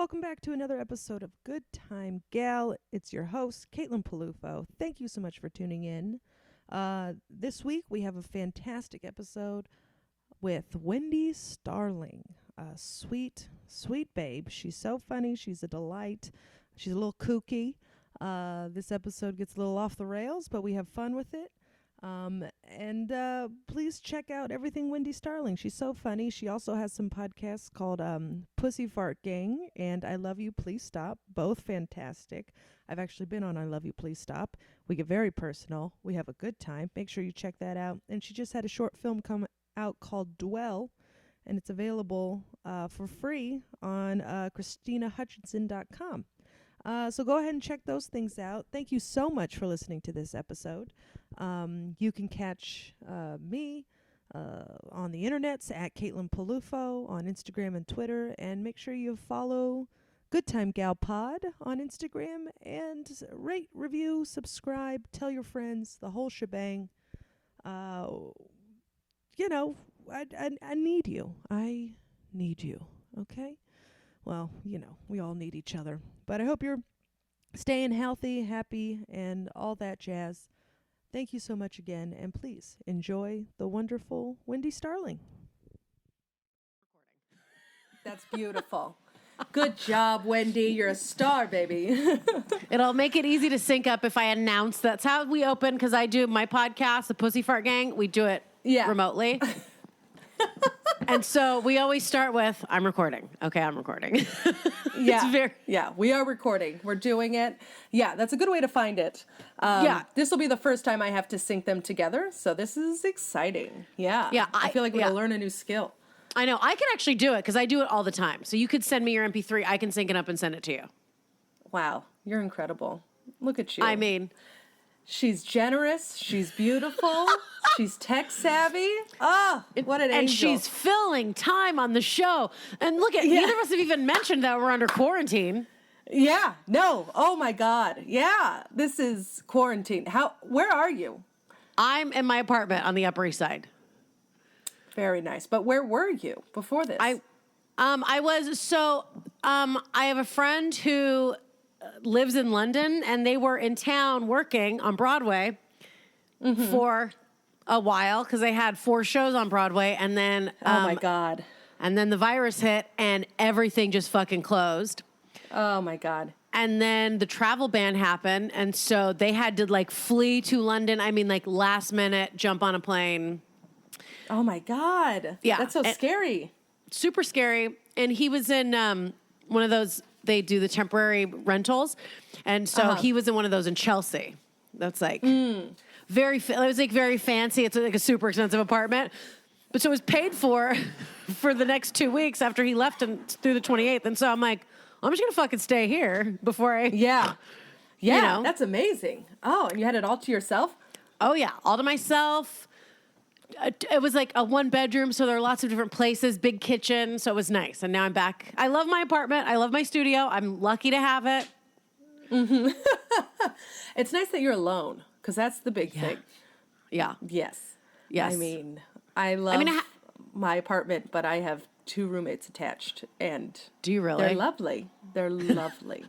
welcome back to another episode of Good Time Gal. It's your host, Caitlin Peluffo. Thank you so much for tuning in. This week we have a fantastic episode with Wendi Starling. A sweet, sweet babe. She's so funny. She's a delight. She's a little kooky. This episode gets a little off the rails, but we have fun with it. Please check out everything Wendi Starling. She's so funny. She also has some podcasts called Pussy Fart Gang and I Love You, Please Stop. Both fantastic. I've actually been on I Love You, Please Stop. We get very personal. We have a good time. Make sure you check that out. And she just had a short film come out called Dwell, and it's available for free on ChristinaHutchinson.com. So go ahead and check those things out. Thank you so much for listening to this episode. You can catch me on the internets at Caitlin Peluffo on Instagram and Twitter. And make sure you follow Good Time Gal Pod on Instagram. And rate, review, subscribe, tell your friends, the whole shebang. I need you. I need you. Okay? Well, we all need each other. But I hope you're staying healthy, happy, and all that jazz. Thank you so much again, and please enjoy the wonderful Wendi Starling. That's beautiful. Good job, Wendi. You're a star, baby. It'll make it easy to sync up if I announce that's how we open, because I do my podcast, the Pussy Fart Gang. We do it remotely. And so we always start with, I'm recording. Okay, I'm recording. We are recording. We're doing it. Yeah, that's a good way to find it. This will be the first time I have to sync them together, so this is exciting. Yeah. I feel like we're going to learn a new skill. I know. I can actually do it because I do it all the time. So you could send me your MP3. I can sync it up and send it to you. Wow, you're incredible. Look at you. I mean, she's generous. She's beautiful. She's tech savvy. Oh, what an angel. And she's filling time on the show. And look at, neither of us have even mentioned that we're under quarantine. Yeah, no. Oh my God. Yeah, this is quarantine. Where are you? I'm in my apartment on the Upper East Side. Very nice. But where were you before this? I have a friend who lives in London, and they were in town working on Broadway for a while because they had 4 shows on Broadway, and then oh my God, and then the virus hit and everything just fucking closed. Oh my God. And then the travel ban happened, and so they had to flee to London. I mean, last minute, jump on a plane. Oh my God. Yeah, that's so scary. Super scary. And he was in one of those. They do the temporary rentals, and so he was in one of those in Chelsea. That's very. It was very fancy. It's a super expensive apartment, but so it was paid for the next 2 weeks after he left and through the 28th. And so I'm like, I'm just gonna fucking stay here before I. Yeah. That's amazing. Oh, and you had it all to yourself? Oh yeah, all to myself. It was a 1-bedroom, so there are lots of different places, big kitchen, so it was nice. And now I'm back. I love my apartment. I love my studio. I'm lucky to have it. Mm-hmm. It's nice that you're alone, because that's the big thing. Yeah. Yes. Yes. I mean, I love my apartment, but I have 2 roommates attached, and do you really? They're lovely. They're lovely.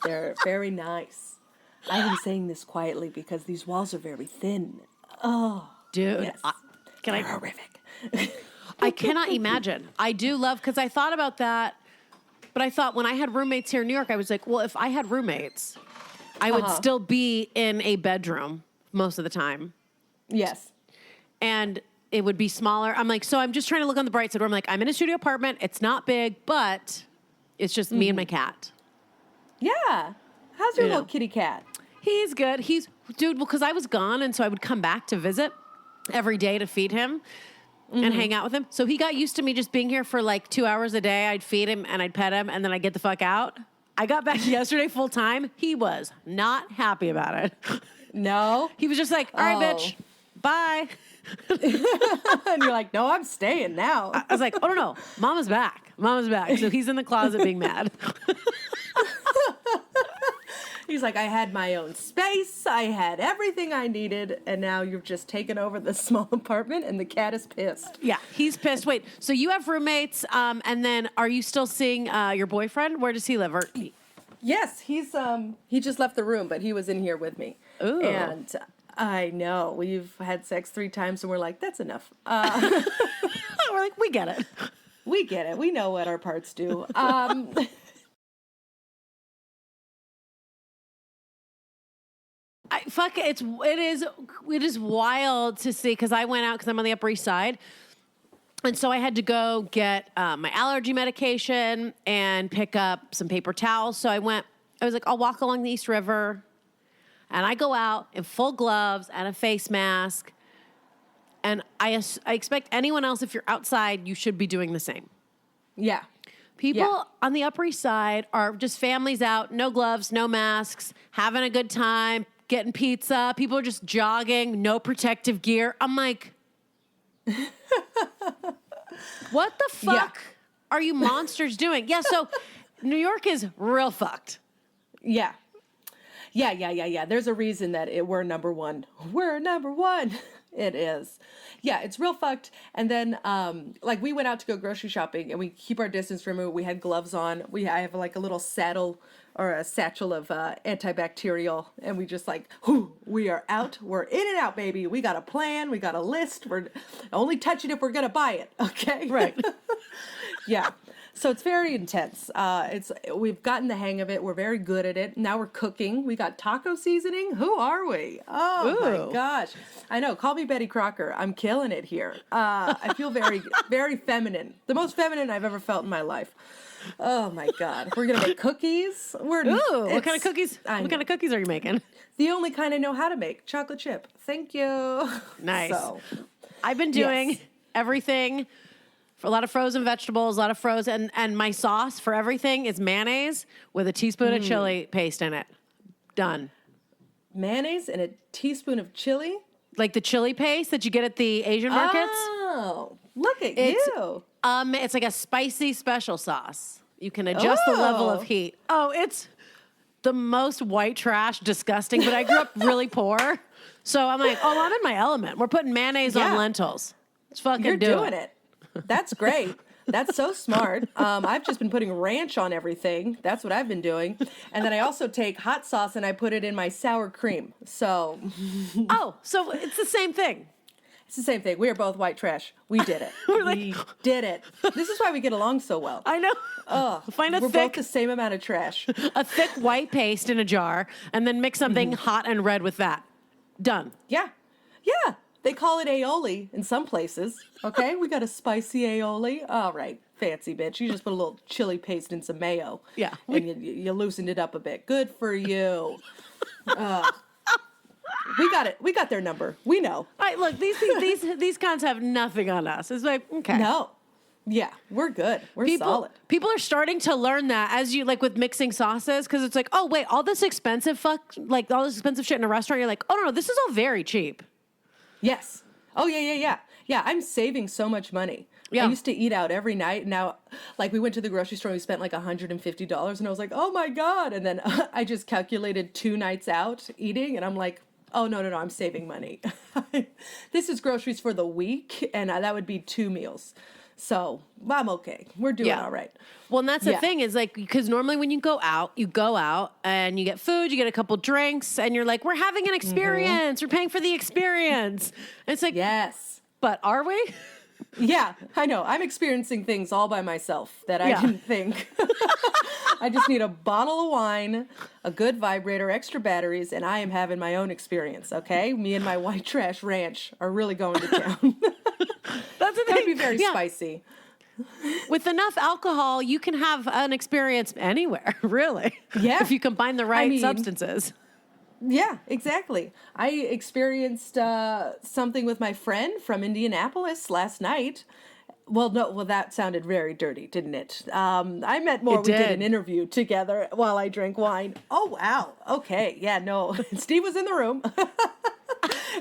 They're very nice. I've been saying this quietly because these walls are very thin. Oh, dude. Yes. They're horrific. I cannot imagine. I do love, because I thought about that, but I thought when I had roommates here in New York, I was like, well, if I had roommates, I would still be in a bedroom most of the time. Yes. And it would be smaller. I'm like, so I'm just trying to look on the bright side where I'm like, I'm in a studio apartment. It's not big, but it's just me and my cat. Yeah. How's your little kitty cat? He's good. Because I was gone, and so I would come back to visit every day to feed him and hang out with him. So he got used to me just being here for 2 hours a day. I'd feed him, and I'd pet him, and then I'd get the fuck out. I got back yesterday full time. He was not happy about it. No? He was just like, all right, bitch, bye. And you're like, no, I'm staying now. I was like, oh, no, Mama's back. So he's in the closet being mad. He's like, I had my own space. I had everything I needed. And now you've just taken over the small apartment and the cat is pissed. Yeah, he's pissed. Wait, so you have roommates, and then are you still seeing your boyfriend? Where does he live? Yes, he just left the room, but he was in here with me. Ooh. And I know, we've had sex 3 times and we're like, that's enough. We're like, we get it. We get it. We know what our parts do. It is wild to see, because I went out because I'm on the Upper East Side. And so I had to go get my allergy medication and pick up some paper towels. So I was like, I'll walk along the East River. And I go out in full gloves and a face mask. And I expect anyone else, if you're outside, you should be doing the same. Yeah. People on the Upper East Side are just families out, no gloves, no masks, having a good time, getting pizza. People are just jogging, no protective gear. I'm like, what the fuck are you monsters doing? Yeah, so New York is real fucked. Yeah. Yeah. There's a reason that we're number one. We're number one. It is. Yeah, it's real fucked. And then, like, we went out to go grocery shopping and we keep our distance removed. We had gloves on. I have like a little satchel of antibacterial. And we just like, we are out. We're in and out, baby. We got a plan. We got a list. We're only touching it if we're going to buy it. Okay? Right. Yeah. So it's very intense. We've gotten the hang of it. We're very good at it. Now we're cooking. We got taco seasoning. Who are we? Oh my gosh. I know. Call me Betty Crocker. I'm killing it here. I feel very, very feminine. The most feminine I've ever felt in my life. Oh my God. We're going to make cookies. What kind of cookies? What kind of cookies are you making? The only kind I know how to make. Chocolate chip. Thank you. Nice. So, I've been doing everything. A lot of frozen vegetables, a lot of frozen, and my sauce for everything is mayonnaise with a teaspoon of chili paste in it. Done. Mayonnaise and a teaspoon of chili? Like the chili paste that you get at the Asian markets. Oh, look at you. It's like a spicy special sauce. You can adjust the level of heat. Oh, it's the most white trash, disgusting, but I grew up really poor. So I'm like, I'm in my element. We're putting mayonnaise on lentils. Let's fucking You're doing it. That's great. That's so smart. I've just been putting ranch on everything. That's what I've been doing. And then I also take hot sauce and I put it in my sour cream. So. So it's the same thing. It's the same thing. We are both white trash. We did it. We did it. This is why we get along so well. I know. We're both the same amount of trash. A thick white paste in a jar and then mix something hot and red with that. Done. Yeah. Yeah. They call it aioli in some places. Okay, we got a spicy aioli. All right, fancy bitch. You just put a little chili paste and some mayo. Yeah. And you loosened it up a bit. Good for you. We got it. We got their number. We know. All right, look, these cons have nothing on us. It's like, okay. No. Yeah, we're good. We're solid. People are starting to learn that as you, like with mixing sauces, because it's like, oh, wait, all this expensive shit in a restaurant, you're like, oh, no, this is all very cheap. Yes. Oh, yeah. Yeah, I'm saving so much money. Yeah. I used to eat out every night. Now, like, we went to the grocery store and we spent like $150, and I was like, oh my God. And then I just calculated 2 nights out eating, and I'm like, oh, no, I'm saving money. This is groceries for the week, and that would be 2 meals. So I'm okay. We're doing all right. Well, and that's the thing is like, because normally when you go out and you get food, you get a couple drinks, and you're like, we're having an experience. We're paying for the experience. And it's like, yes. But are we? Yeah, I know. I'm experiencing things all by myself that I didn't think. I just need a bottle of wine, a good vibrator, extra batteries, and I am having my own experience, okay? Me and my white trash ranch are really going to town. That's the thing. That'd be very spicy. With enough alcohol, you can have an experience anywhere, really. Yeah. If you combine the right substances. Yeah, exactly. I experienced something with my friend from Indianapolis last night. Well, that sounded very dirty, didn't it? I meant more. We did an interview together while I drank wine. Oh, wow. Okay. Yeah, no. Steve was in the room.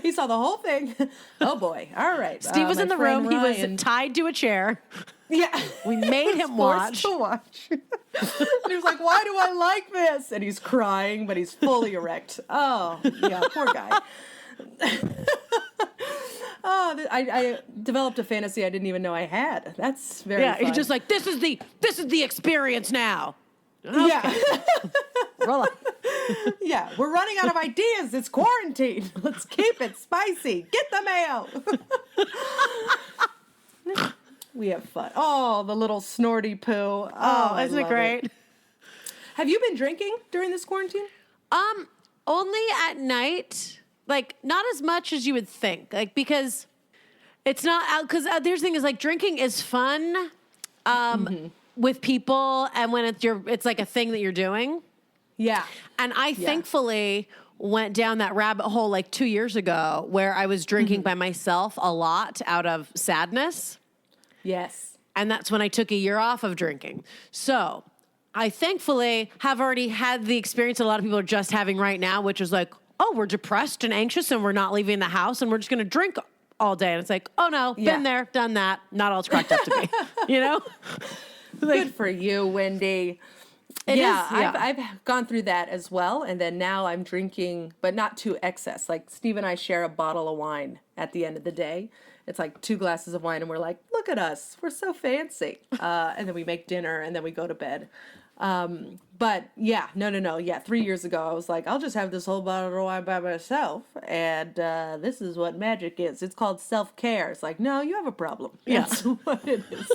He saw the whole thing. Oh boy. All right. Steve was in the room. Ryan, He was tied to a chair. Yeah. We made him watch. To watch. And he was like, why do I like this? And he's crying, but he's fully erect. Oh, yeah, poor guy. Oh, I developed a fantasy I didn't even know I had. That's very fun. He's just like, this is the experience now. Okay. Yeah. Roll on. Yeah, we're running out of ideas. It's quarantine. Let's keep it spicy. Get the mayo. We have fun. Oh, the little snorty poo. Oh, isn't it great? Have you been drinking during this quarantine? Only at night. Like, not as much as you would think. Like, because it's not out. Because there's the thing is, like, drinking is fun with people, and when it's like a thing that you're doing. Yeah. And I thankfully went down that rabbit hole like 2 years ago, where I was drinking by myself a lot out of sadness. Yes. And that's when I took a year off of drinking. So I thankfully have already had the experience that a lot of people are just having right now, which is like, oh, we're depressed and anxious and we're not leaving the house and we're just going to drink all day. And it's like, oh no, been there, done that. Not all it's cracked up to be, you know? Like, good for you, Wendi. I've gone through that as well. And then now I'm drinking, but not to excess. Like Steve and I share a bottle of wine at the end of the day. It's like 2 glasses of wine and we're like, look at us. We're so fancy. And then we make dinner and then we go to bed. But yeah, no. Yeah, 3 years ago, I was like, I'll just have this whole bottle of wine by myself. And this is what magic is. It's called self-care. It's like, no, you have a problem. Yeah. That's what it is.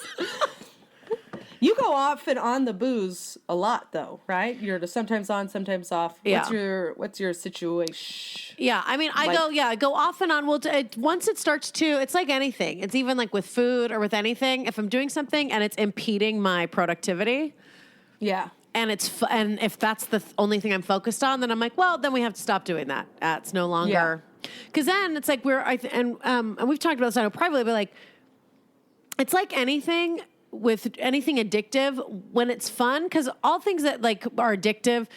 You go off and on the booze a lot, though, right? You're sometimes on, sometimes off. Yeah. What's your situation? Yeah, I mean, I go off and on. Well, once it starts to, it's like anything. It's even like with food or with anything. If I'm doing something and it's impeding my productivity, yeah, and and if that's the only thing I'm focused on, then I'm like, well, then we have to stop doing that. It's no longer, because then it's like and we've talked about this I know privately, but like, it's like anything. With anything addictive, when it's fun, because all things that like are addictive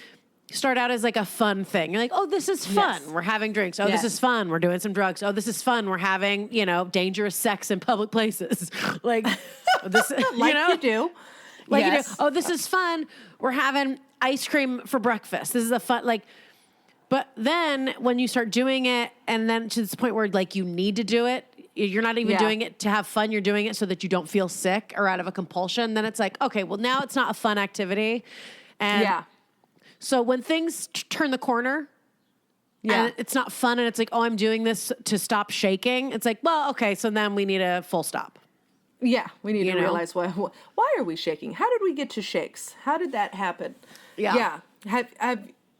start out as like a fun thing. You're like, oh, this is fun. Yes. We're having drinks. Oh, this is fun. We're doing some drugs. Oh, this is fun. We're having, dangerous sex in public places. Like this, like you do. Like you do. Oh, this is fun. We're having ice cream for breakfast. This is a fun, like, but then when you start doing it and then to this point where like you need to do it, you're not even doing it to have fun. You're doing it so that you don't feel sick or out of a compulsion. Then it's like, okay, well now it's not a fun activity. And so when things turn the corner and it's not fun and it's like, oh, I'm doing this to stop shaking. It's like, well, okay, so then we need a full stop. Yeah, we need to realize why are we shaking? How did we get to shakes? How did that happen? Yeah.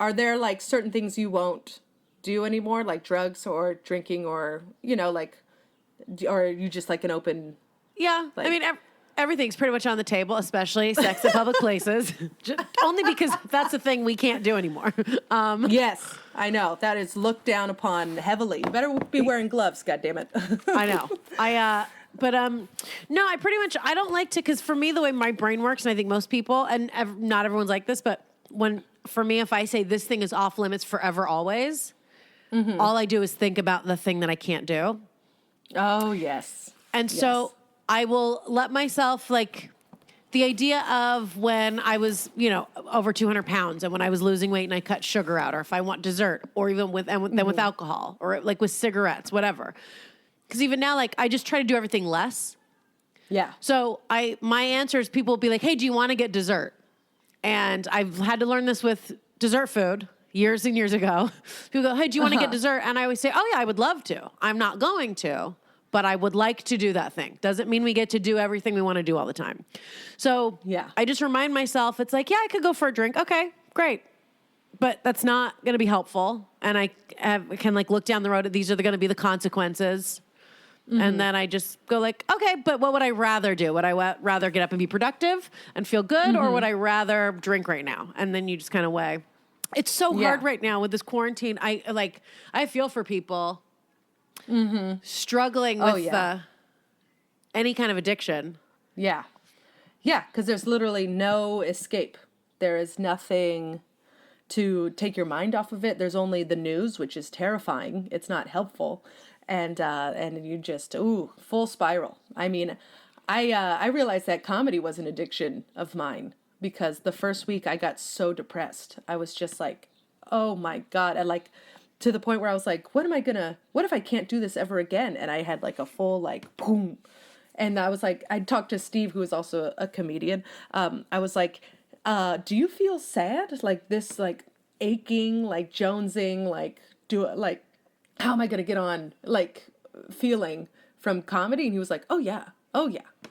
Are there like certain things you won't do anymore, like drugs or drinking or, like, or are you just like an open? Yeah, like, I mean, everything's pretty much on the table, especially sex in public places. Only because that's a thing we can't do anymore. Yes, I know. That is looked down upon heavily. You better be wearing gloves, goddammit. I know. No, I don't like to, because for me, the way my brain works, and I think most people, and not everyone's like this, but for me, if I say this thing is off limits forever, always, all I do is think about the thing that I can't do. Oh, yes. And so I will let myself, like, the idea of when I was, over 200 pounds and when I was losing weight and I cut sugar out, or if I want dessert, or even with alcohol, or like with cigarettes, whatever. Because even now, like, I just try to do everything less. Yeah. So my answer is people will be like, hey, do you want to get dessert? And I've had to learn this with dessert food years and years ago. People go, hey, do you want to get dessert? And I always say, oh yeah, I would love to. I'm not going to, but I would like to do that thing. Doesn't mean we get to do everything we want to do all the time. So I just remind myself, it's like, yeah, I could go for a drink. Okay, great. But that's not going to be helpful. And I can like look down the road at these are going to be the consequences. And then I just go like, okay, but what would I rather do? Would I rather get up and be productive and feel good? Or would I rather drink right now? And then you just kind of weigh. It's so hard right now with this quarantine. I feel for people struggling with any kind of addiction. Yeah. Yeah, because there's literally no escape. There is nothing to take your mind off of it. There's only the news, which is terrifying. It's not helpful. And you just, full spiral. I mean, I realized that comedy was an addiction of mine because the first week I got so depressed. I was just like, oh my God. And like, to the point where I was like, what if I can't do this ever again? And I had like a full like, boom. And I was like, I talked to Steve, who is also a comedian. I was like, do you feel sad? Like this, like aching, like jonesing, like how am I going to get on, like feeling from comedy? And he was like, oh yeah.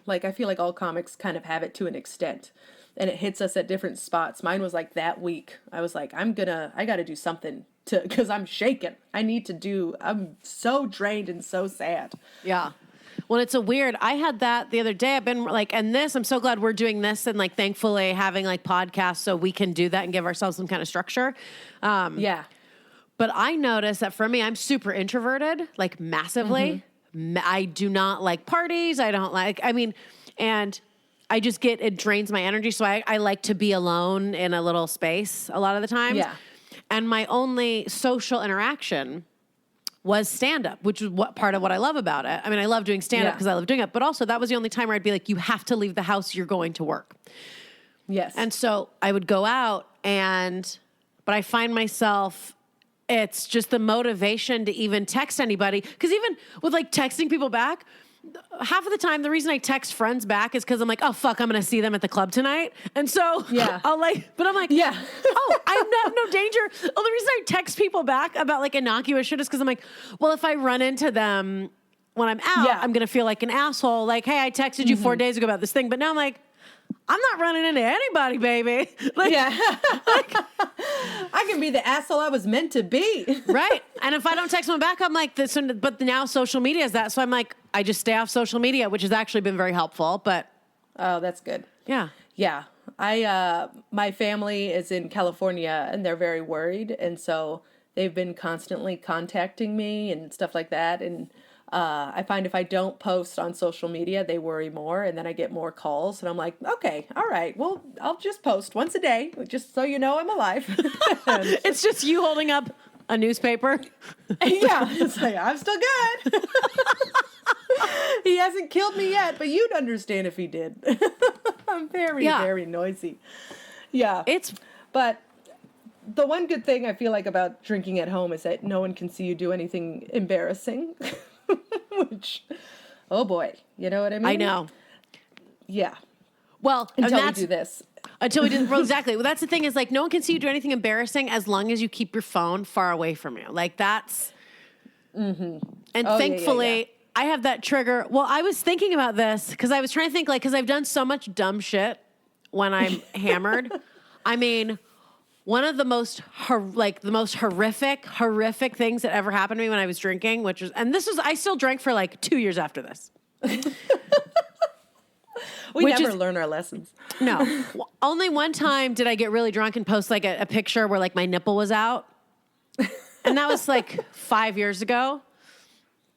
Like, I feel like all comics kind of have it to an extent and it hits us at different spots. Mine was like that week. I was like, I got to do something because I'm shaken. I'm so drained and so sad. Yeah. Well, it's I had that the other day. I've been like, I'm so glad we're doing this and like, thankfully having like podcasts so we can do that and give ourselves some kind of structure. Yeah. But I noticed that for me, I'm super introverted, like massively. Mm-hmm. I do not like parties. And I just it drains my energy. So I like to be alone in a little space a lot of the time. Yeah. And my only social interaction was stand-up, which is part of what I love about it. I mean, I love doing stand-up because I love doing it, but also that was the only time where I'd be like, you have to leave the house, you're going to work. Yes. And so I would go out but I find myself, it's just the motivation to even text anybody. Because even with like texting people back, half of the time, the reason I text friends back is because I'm like, oh, fuck, I'm going to see them at the club tonight. And so I'm like, I'm not no danger. The only reason I text people back about like innocuous shit is because I'm like, well, if I run into them when I'm out, I'm going to feel like an asshole. Like, hey, I texted you 4 days ago about this thing. But now I'm like, I'm not running into anybody, baby. Like, I can be the asshole I was meant to be. Right. And if I don't text them back, I'm like, but now social media is that. So I'm like, I just stay off social media, which has actually been very helpful. But oh, that's good. Yeah. Yeah. My family is in California and they're very worried. And so they've been constantly contacting me and stuff like that. And I find if I don't post on social media, they worry more, and then I get more calls, and I'm like, okay, all right, well, I'll just post once a day, just so you know I'm alive. It's just you holding up a newspaper. Yeah, it's like, I'm still good. He hasn't killed me yet, but you'd understand if he did. I'm very noisy. Yeah. But the one good thing I feel like about drinking at home is that no one can see you do anything embarrassing. Which, oh boy, you know what I mean? I know. Yeah. Well, until we do this. Until we do, well, exactly. Well, that's the thing is like, no one can see you do anything embarrassing as long as you keep your phone far away from you. Like that's, and thankfully I have that trigger. Well, I was thinking about this because I was trying to think because I've done so much dumb shit when I'm hammered. I mean, one of the most horrific things that ever happened to me when I was drinking, I still drank for like 2 years after this. We never learn our lessons. No. Only one time did I get really drunk and post like a picture where like my nipple was out. And that was like 5 years ago.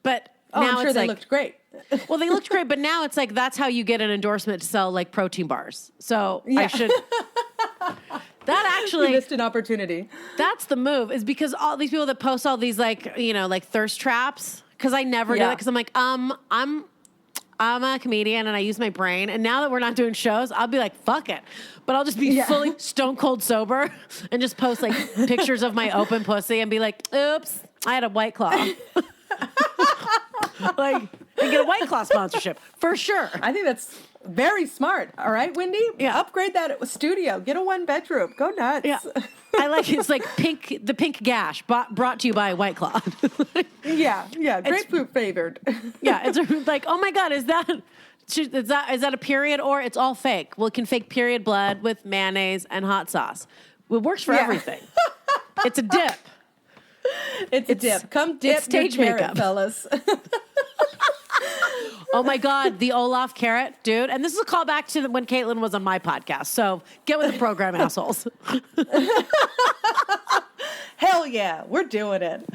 But now I'm sure they looked great. Well, they looked great, but now it's like that's how you get an endorsement to sell like protein bars. So I should... That actually you missed an opportunity. That's the move, is because all these people that post all these like, like thirst traps, because I never do it because I'm like, I'm a comedian and I use my brain. And now that we're not doing shows, I'll be like, fuck it. But I'll just be fully stone cold sober and just post like pictures of my open pussy and be like, oops, I had a White Claw. Like, and get a White Claw sponsorship for sure. I think that's very smart. All right, Wendi? Yeah. Upgrade that studio. Get a 1-bedroom. Go nuts. Yeah. I like it. It's like the pink gash brought to you by White Claw. Yeah. Grapefruit favored. Yeah. It's like, oh my God, is that a period or it's all fake? Well, it can fake period blood with mayonnaise and hot sauce. It works for everything. It's a dip. It's a dip. Come dip stage your carrot, makeup. fellas. Oh my God, the Olaf carrot, dude. And this is a callback to when Caitlin was on my podcast. So get with the program, assholes. Hell yeah, we're doing it.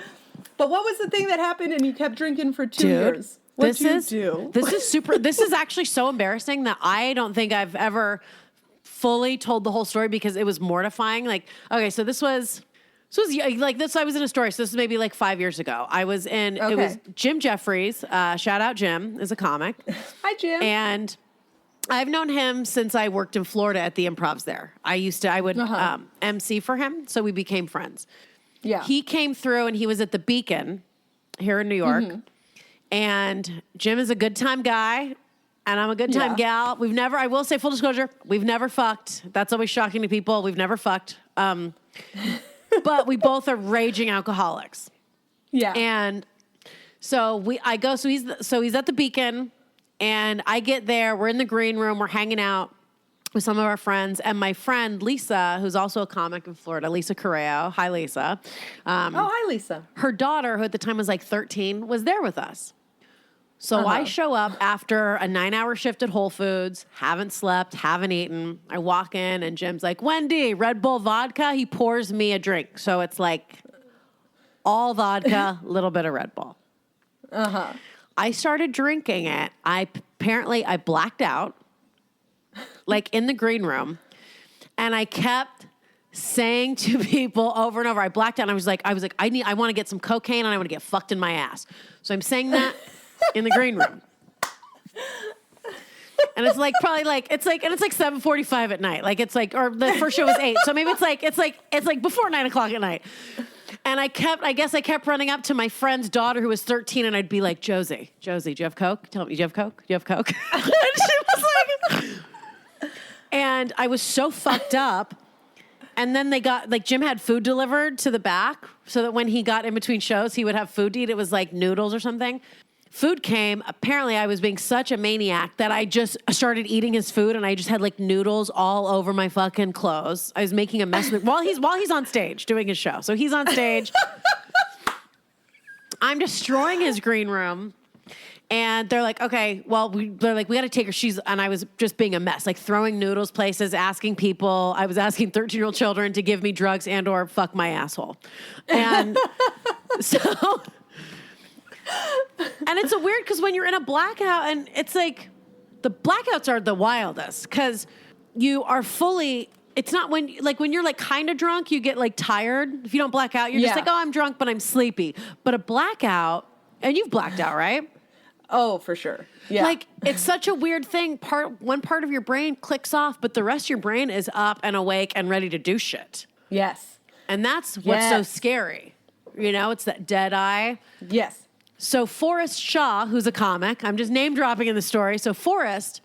But what was the thing that happened and you kept drinking for 2 years? What'd you do? This is actually so embarrassing that I don't think I've ever fully told the whole story because it was mortifying. Like, okay, so this was like this. I was in a story. So this is maybe like 5 years ago. I was in. Okay. It was Jim Jeffries. Shout out Jim, is a comic. Hi, Jim. And I've known him since I worked in Florida at the Improvs there. I would MC for him, so we became friends. Yeah. He came through and he was at the Beacon here in New York. And Jim is a good time guy. And I'm a good time gal. I will say full disclosure, we've never fucked. That's always shocking to people. We've never fucked. But we both are raging alcoholics. Yeah. And so he's at the Beacon and I get there. We're in the green room. We're hanging out with some of our friends. And my friend Lisa, who's also a comic in Florida, Lisa Correo. Hi, Lisa. Hi, Lisa. Her daughter, who at the time was like 13, was there with us. So I show up after a 9-hour shift at Whole Foods, haven't slept, haven't eaten. I walk in and Jim's like, Wendi, Red Bull vodka. He pours me a drink. So it's like all vodka, little bit of Red Bull. I started drinking it. I blacked out, like in the green room. And I kept saying to people over and over, I blacked out and I was like, I want to get some cocaine and I want to get fucked in my ass. So I'm saying that in the green room. And it's like probably like it's like 7:45 at night. Like it's like, or the first show was 8. So maybe it's like before 9 o'clock at night. And I kept running up to my friend's daughter who was 13 and I'd be like, Josie, do you have Coke? Tell me, do you have Coke? Do you have Coke? And she was like, and I was so fucked up. And then they got, like, Jim had food delivered to the back so that when he got in between shows, he would have food to eat. It was like noodles or something. Food came. Apparently, I was being such a maniac that I just started eating his food and I just had like noodles all over my fucking clothes. I was making a mess while he's on stage doing his show. So he's on stage. I'm destroying his green room. And they're like, okay, well, we got to take her. And I was just being a mess, like throwing noodles places, asking people. I was asking 13-year-old children to give me drugs and or fuck my asshole. And so... And it's a weird because when you're in a blackout and it's like the blackouts are the wildest because you are fully, it's not when you're like kind of drunk, you get like tired. If you don't black out, you're just like, oh, I'm drunk, but I'm sleepy. But a blackout, and you've blacked out, right? Oh, for sure. Yeah. Like it's such a weird thing. One part of your brain clicks off, but the rest of your brain is up and awake and ready to do shit. Yes. And that's what's so scary. You know, it's that dead eye. Yes. So Forrest Shaw, who's a comic, I'm just name dropping in the story. So Forrest,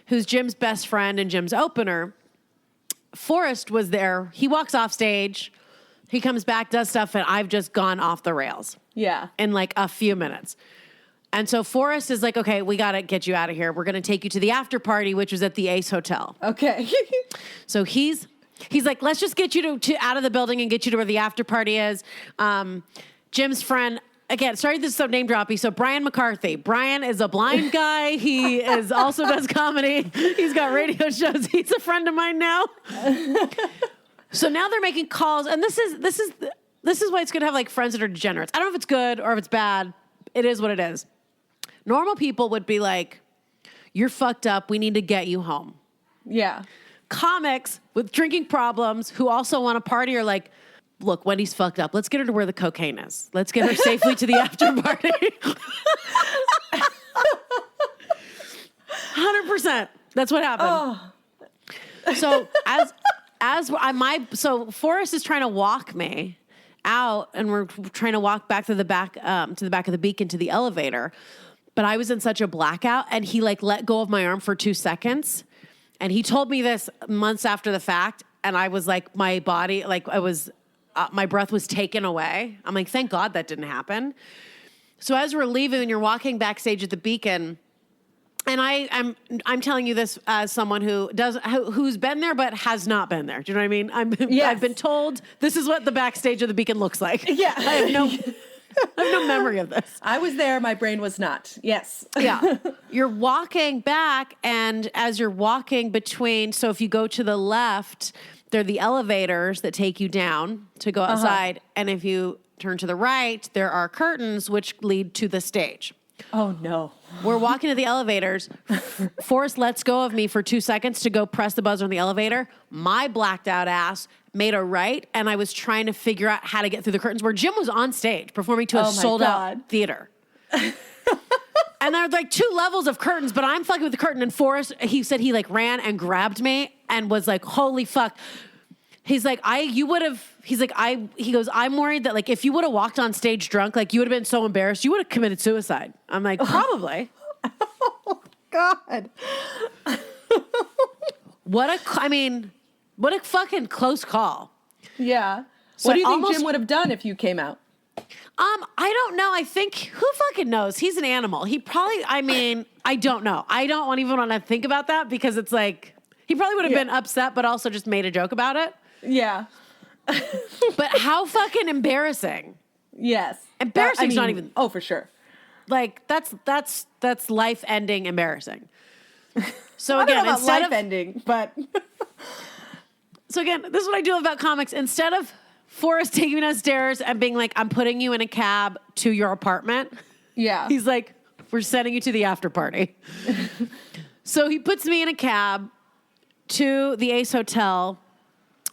who's Jim's best friend and Jim's opener, Forrest was there. He walks off stage. He comes back, does stuff, and I've just gone off the rails. Yeah. In like a few minutes. And so Forrest is like, okay, we got to get you out of here. We're going to take you to the after party, which was at the Ace Hotel. Okay. So he's like, let's just get you to out of the building and get you to where the after party is. Jim's friend... Again, sorry, this is so name droppy. So Brian McCarthy. Brian is a blind guy. He also does comedy. He's got radio shows. He's a friend of mine now. So now they're making calls, and this is why it's good to have like friends that are degenerates. I don't know if it's good or if it's bad. It is what it is. Normal people would be like, "You're fucked up. We need to get you home." Yeah. Comics with drinking problems who also want to party are like, look, Wendy's fucked up. Let's get her to where the cocaine is. Let's get her safely to the after party. 100%. That's what happened. Oh. So Forrest is trying to walk me out, and we're trying to walk back to the back of the Beacon to the elevator. But I was in such a blackout, and he like let go of my arm for 2 seconds, and he told me this months after the fact, and I was like, my body, like I was. My breath was taken away. I'm like, thank God that didn't happen. So as we're leaving and you're walking backstage at the Beacon, and I'm telling you this as someone who's been there but has not been there. Do you know what I mean? I've been told this is what the backstage of the Beacon looks like. Yeah. I have no memory of this. I was there. My brain was not. Yes. Yeah. You're walking back, and as you're walking between, so if you go to the left, they're the elevators that take you down to go outside. And if you turn to the right, there are curtains which lead to the stage. Oh, no. We're walking to the elevators. Forrest lets go of me for 2 seconds to go press the buzzer on the elevator. My blacked out ass made a right, and I was trying to figure out how to get through the curtains where Jim was on stage performing to a sold out theater. And there were like 2 levels of curtains, but I'm fucking with the curtain. And Forrest, he said he like ran and grabbed me and was like, holy fuck. He's like, he goes, I'm worried that like if you would have walked on stage drunk, like you would have been so embarrassed, you would have committed suicide. I'm like, probably. Oh, God. What a fucking close call. Yeah. What do you think Jim would have done if you came out? I don't know. I think, who fucking knows? He's an animal. He probably, I don't know. I don't even want to think about that because it's like, he probably would have been upset, but also just made a joke about it. Yeah. But how fucking embarrassing. Yes. Embarrassing's not even. Oh, for sure. Like, that's life-ending embarrassing. So I again, don't know about instead life-ending, but. So again, this is what I do about comics. Instead of Forrest taking me downstairs and being like, I'm putting you in a cab to your apartment. Yeah. He's like, we're sending you to the after party. So he puts me in a cab to the Ace Hotel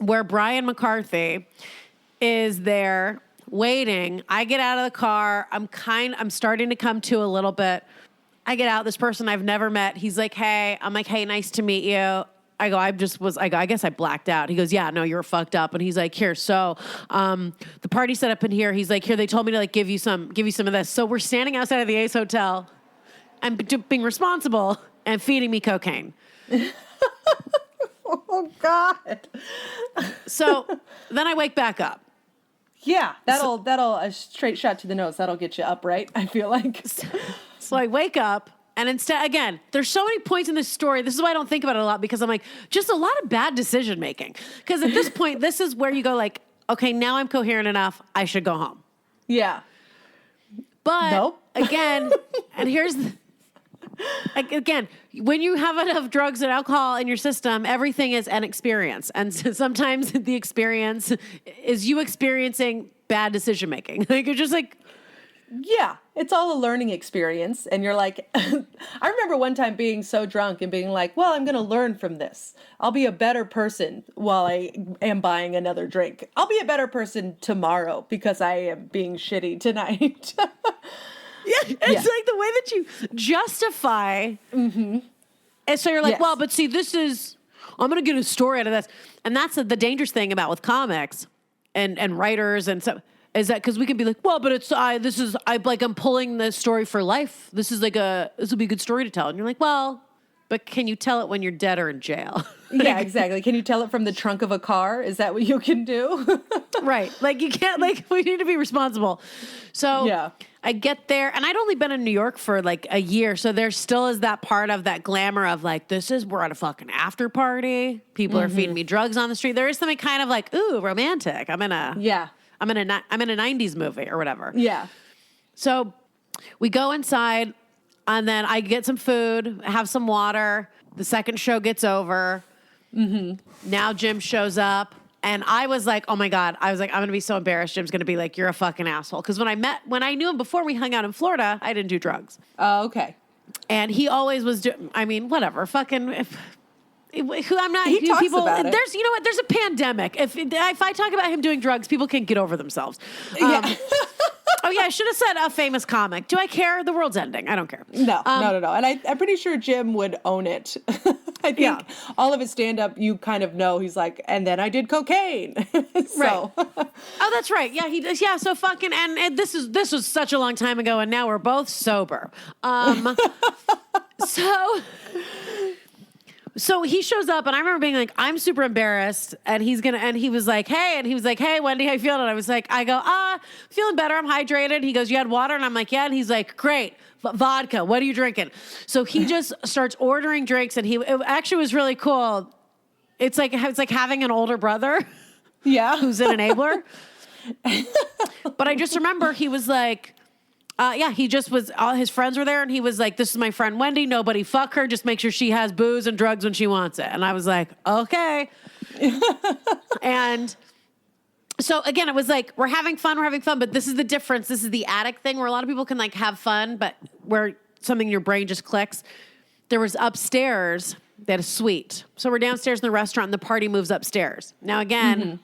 where Brian McCarthy is there waiting. I get out of the car. I'm starting to come to a little bit. I get out, this person I've never met. He's like, hey. I'm like, hey, nice to meet you. I go, I guess I blacked out. He goes, yeah, no, you're fucked up. And he's like, here, so the party set up in here. He's like, here, they told me to like give you some of this. So we're standing outside of the Ace Hotel and being responsible and feeding me cocaine. Oh, God. So then I wake back up. Yeah, that'll a straight shot to the nose. That'll get you up, right? I feel like. So I wake up. And instead, again, there's so many points in this story. This is why I don't think about it a lot because I'm like, just a lot of bad decision making. Because at this point, this is where you go like, okay, now I'm coherent enough. I should go home. Yeah. But nope. Again, and again, when you have enough drugs and alcohol in your system, everything is an experience. And sometimes the experience is you experiencing bad decision making. Like you're just like, yeah, it's all a learning experience. And you're like, I remember one time being so drunk and being like, well, I'm going to learn from this. I'll be a better person while I am buying another drink. I'll be a better person tomorrow because I am being shitty tonight. Yeah, it's like the way that you justify. Mm-hmm. And so you're like, well, but see, I'm going to get a story out of this. And that's the dangerous thing about with comics and writers and so. Is that because we can be like, well, but I'm pulling the story for life. This will be a good story to tell. And you're like, well, but can you tell it when you're dead or in jail? Yeah, exactly. Can you tell it from the trunk of a car? Is that what you can do? Right. Like you can't, like we need to be responsible. So yeah. I get there and I'd only been in New York for like a year. So there still is that part of that glamour of like, we're at a fucking after party. People are feeding me drugs on the street. There is something kind of like, ooh, romantic. I'm in a 90s movie or whatever. Yeah. So we go inside and then I get some food, have some water. The second show gets over. Mm-hmm. Now Jim shows up and I was like, oh my God. I was like, I'm going to be so embarrassed. Jim's going to be like, you're a fucking asshole. Because when I knew him before we hung out in Florida, I didn't do drugs. Oh, okay. And he always was whatever. Fucking... I'm not. He talks people, about it. There's, you know what? There's a pandemic. If I talk about him doing drugs, people can't get over themselves. Yeah. Oh yeah, I should have said a famous comic. Do I care? The world's ending. I don't care. No. And I'm pretty sure Jim would own it. I think all of his stand-up, you kind of know. He's like, and then I did cocaine. So. Right. Oh, that's right. Yeah, he does. Yeah. So fucking, and this was such a long time ago, and now we're both sober. So he shows up and I remember being like, I'm super embarrassed and he was like, hey, Wendi, how you feeling? And I was like, feeling better. I'm hydrated. He goes, you had water? And I'm like, yeah. And he's like, great. Vodka. What are you drinking? So he just starts ordering drinks and it actually was really cool. It's like having an older brother. Yeah. Who's an enabler. But I just remember he was like, he just was, all his friends were there and he was like, this is my friend Wendi, nobody fuck her, just make sure she has booze and drugs when she wants it. And I was like, okay. And So again, it was like, we're having fun, but this is the difference. This is the addict thing where a lot of people can like have fun, but where something in your brain just clicks. There was upstairs, they had a suite. So we're downstairs in the restaurant and the party moves upstairs. Now again,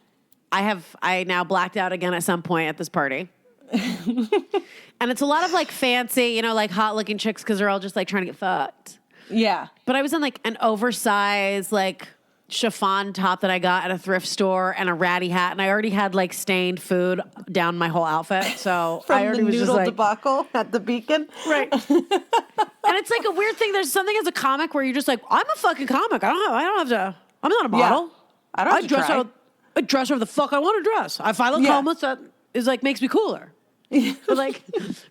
I now blacked out again at some point at this party. And it's a lot of like fancy, you know, like hot looking chicks because they're all just like trying to get fucked. Yeah. But I was in like an oversized, like chiffon top that I got at a thrift store and a ratty hat. And I already had like stained food down my whole outfit. So From I already the was noodle just like, debacle at the Beacon. right. And it's like a weird thing. There's something as a comic where you're just like, I'm a fucking comic. I don't have to, I'm not a model. Yeah. I don't have to dress try. I dress whatever the fuck I want to dress. If I look homeless, that is like, makes me cooler.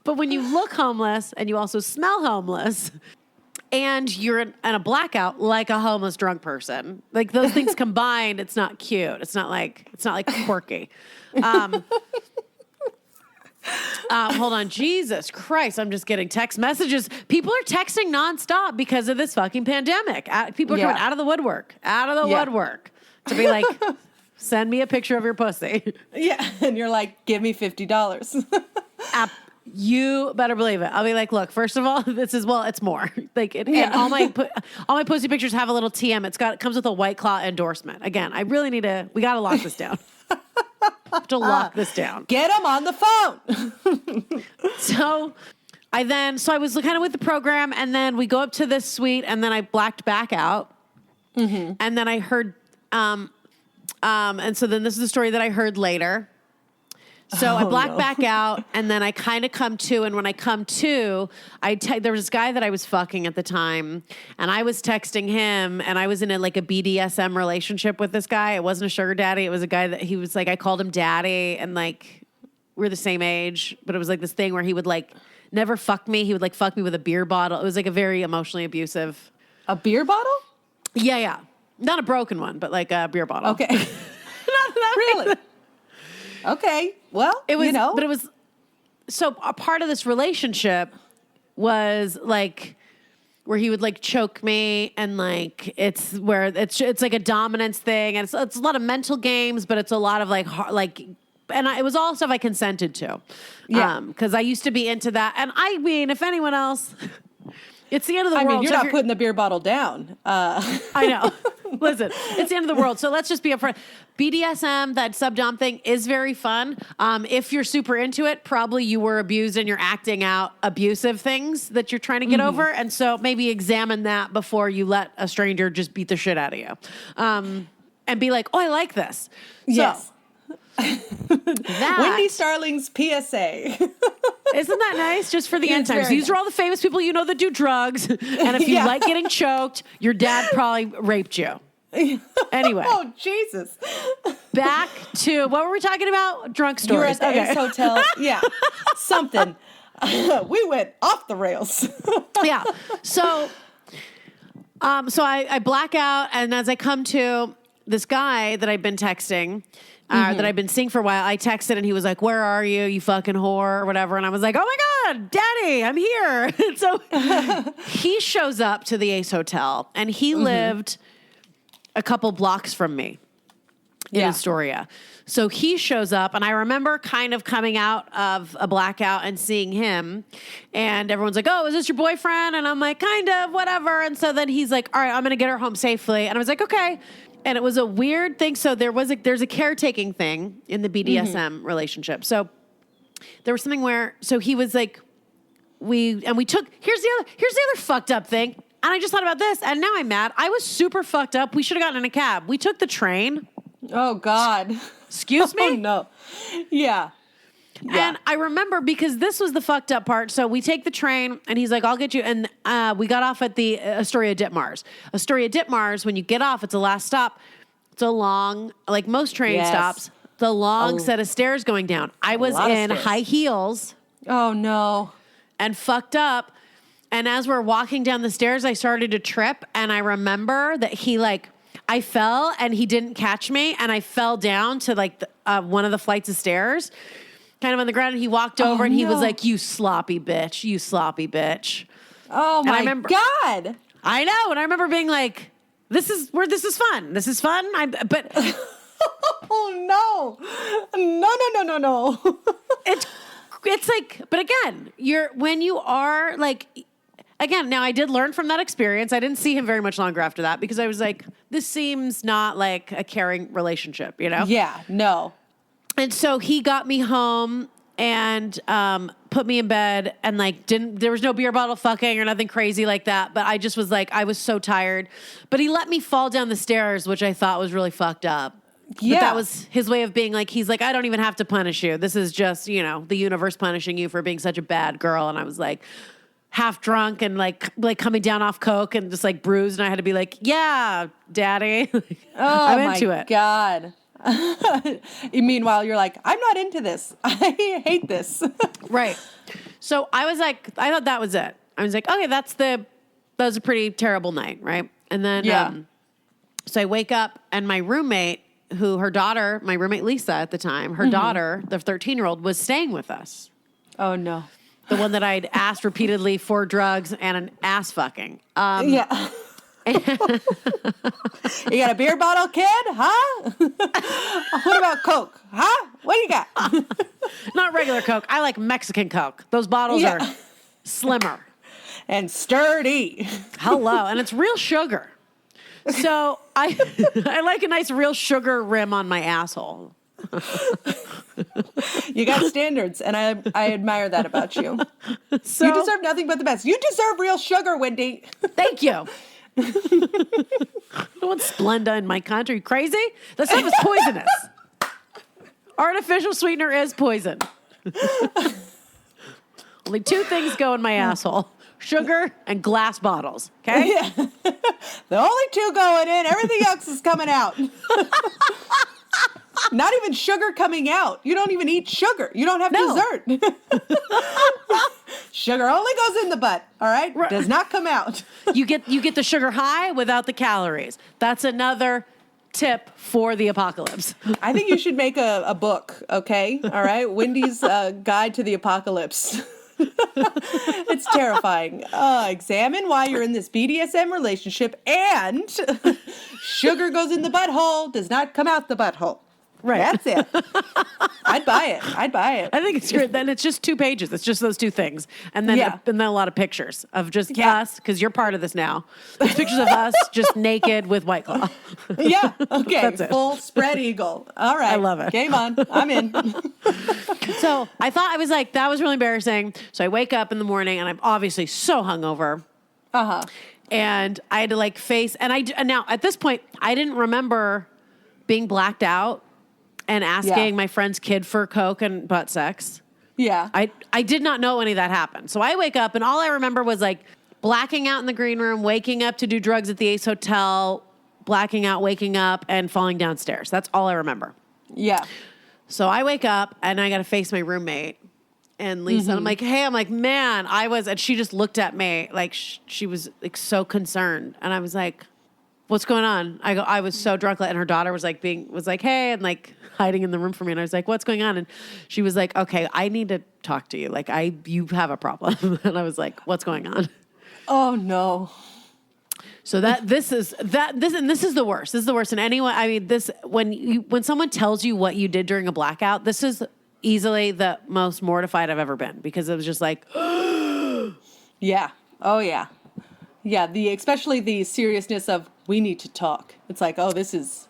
But when you look homeless and you also smell homeless and you're in a blackout like a homeless drunk person, like those things combined, it's not cute. It's not like quirky. Hold on. Jesus Christ. I'm just getting text messages. People are texting nonstop because of this fucking pandemic. People are coming out of the woodwork to be like, send me a picture of your pussy. Yeah. And you're like, give me $50. You better believe it. I'll be like, look, first of all, it's more. Like, and all my pussy pictures have a little TM. It comes with a White Claw endorsement. Again, we got to lock this down. Lock this down. Get them on the phone. So I was kind of with the program, and then we go up to this suite, and then I blacked back out. Mm-hmm. And then I heard, and so then this is the story that I heard later. So I blacked back out, and then I kind of come to, and when I come to, there was this guy that I was fucking at the time, and I was texting him, and I was in a BDSM relationship with this guy. It wasn't a sugar daddy. It was a guy that he was like, I called him daddy, and like, we're the same age, but it was like this thing where he would like never fuck me. He would like fuck me with a beer bottle. It was like a very emotionally abusive. A beer bottle? Yeah. Not a broken one, but like a beer bottle. Okay. Not really? Okay. Well, it was, but it was, so a part of this relationship was like where he would like choke me, and like it's like a dominance thing, and it's a lot of mental games, but it's a lot of like it was all stuff I consented to. Yeah. Because I used to be into that. And I mean, if anyone else, it's the end of the world. I mean, you're not putting the beer bottle down. I know. Listen, it's the end of the world. So let's just be upfront. BDSM, that sub-dom thing, is very fun. If you're super into it, probably you were abused and you're acting out abusive things that you're trying to get over. And so maybe examine that before you let a stranger just beat the shit out of you. And be like, oh, I like this. Yes. So, Wendi Starling's PSA. Isn't that nice? Just for the end times. These are all the famous people you know that do drugs. And if you like getting choked, your dad probably raped you. Anyway. Oh, Jesus. Back to, what were we talking about? Drunk stories. You were at the Ace Hotel. Yeah. Something. We went off the rails. Yeah. So I black out, and as I come to this guy that I've been texting, that I've been seeing for a while, I texted and he was like, where are you, you fucking whore, or whatever. And I was like, oh my God, daddy, I'm here. And so he shows up to the Ace Hotel, and he lived a couple blocks from me in Astoria. So he shows up, and I remember kind of coming out of a blackout and seeing him, and everyone's like, oh, is this your boyfriend? And I'm like, kind of, whatever. And so then he's like, all right, I'm going to get her home safely. And I was like, okay. And it was a weird thing. So there's a caretaking thing in the BDSM relationship. So there was something where, so he was like, we took, here's the other fucked up thing. And I just thought about this, and now I'm mad. I was super fucked up. We should have gotten in a cab. We took the train. Oh, God. Excuse me? Oh, no. Yeah. And I remember, because this was the fucked up part. So we take the train, and he's like, I'll get you. And we got off at the Astoria Ditmars. Astoria Ditmars, when you get off, it's the last stop. It's a long, like most train stops, the long set of stairs going down. I was in high heels. Oh, no. And fucked up. And as we're walking down the stairs, I started to trip. And I remember that I fell, and he didn't catch me. And I fell down to like one of the flights of stairs, kind of on the ground. And he walked over, and he was like, you sloppy bitch, you sloppy bitch. Oh my God. I know. And I remember being like, this is fun. This is fun. But Oh no. It's like, but again, when you are like, again, now I did learn from that experience. I didn't see him very much longer after that because I was like, this seems not like a caring relationship, you know? Yeah, no. And so he got me home and put me in bed and like there was no beer bottle fucking or nothing crazy like that. But I just was like, I was so tired. But he let me fall down the stairs, which I thought was really fucked up. Yeah. But that was his way of being like, he's like, I don't even have to punish you. This is just, you know, the universe punishing you for being such a bad girl. And I was like half drunk and like coming down off coke and just like bruised. And I had to be like, yeah, daddy. I'm into it. God. Meanwhile, you're like, I'm not into this. I hate this. Right. So I was like, I thought that was it. I was like, okay, that was a pretty terrible night. Right. And then, so I wake up and my roommate, her daughter, my roommate Lisa at the time, her daughter, the 13-year-old, was staying with us. Oh, no. The one that I'd asked repeatedly for drugs and an ass fucking. Yeah. You got a beer bottle, kid? Huh? What about Coke? Huh? What do you got? Not regular Coke. I like Mexican Coke. Those bottles are slimmer. And sturdy. Hello. And it's real sugar. So I like a nice real sugar rim on my asshole. You got standards, and I admire that about you. So, you deserve nothing but the best. You deserve real sugar, Wendi. Thank you. I don't want Splenda in my country. Crazy? That stuff is poisonous. Artificial sweetener is poison. Only two things go in my asshole. Sugar and glass bottles, okay? Yeah. The only two going in, everything else is coming out. Not even sugar coming out. You don't even eat sugar. You don't have dessert. Sugar only goes in the butt, all right? Does not come out. You get the sugar high without the calories. That's another tip for the apocalypse. I think you should make a book, okay? All right? Wendy's Guide to the Apocalypse. It's terrifying. Examine why you're in this BDSM relationship and sugar goes in the butthole, does not come out the butthole. Right. That's it. I'd buy it. I think it's great. Then it's just 2 pages. It's just those 2 things. And then, and then a lot of pictures of just us, because you're part of this now. It's pictures of us just naked with White Claw. Yeah. Okay. That's it. Full spread eagle. All right. I love it. Game on. I'm in. So I thought, I was like, that was really embarrassing. So I wake up in the morning and I'm obviously so hungover. And I had to like face, and now at this point, I didn't remember being blacked out and asking my friend's kid for coke and butt sex. Yeah. I did not know any of that happened. So I wake up and all I remember was like blacking out in the green room, waking up to do drugs at the Ace Hotel, blacking out, waking up, and falling downstairs. That's all I remember. Yeah. So I wake up and I got to face my roommate and Lisa. And I'm like, hey, man, and she just looked at me like she was like so concerned. And I was like, what's going on? I was so drunk. And her daughter was like, hey, and like hiding in the room from me. And I was like, what's going on? And she was like, okay, I need to talk to you. Like you have a problem. And I was like, what's going on? Oh no. So this is the worst. This is the worst. And anyone, I mean, when someone tells you what you did during a blackout, this is easily the most mortified I've ever been, because it was just like, yeah. Oh yeah. Yeah. Especially the seriousness of, we need to talk. It's like, oh, this is,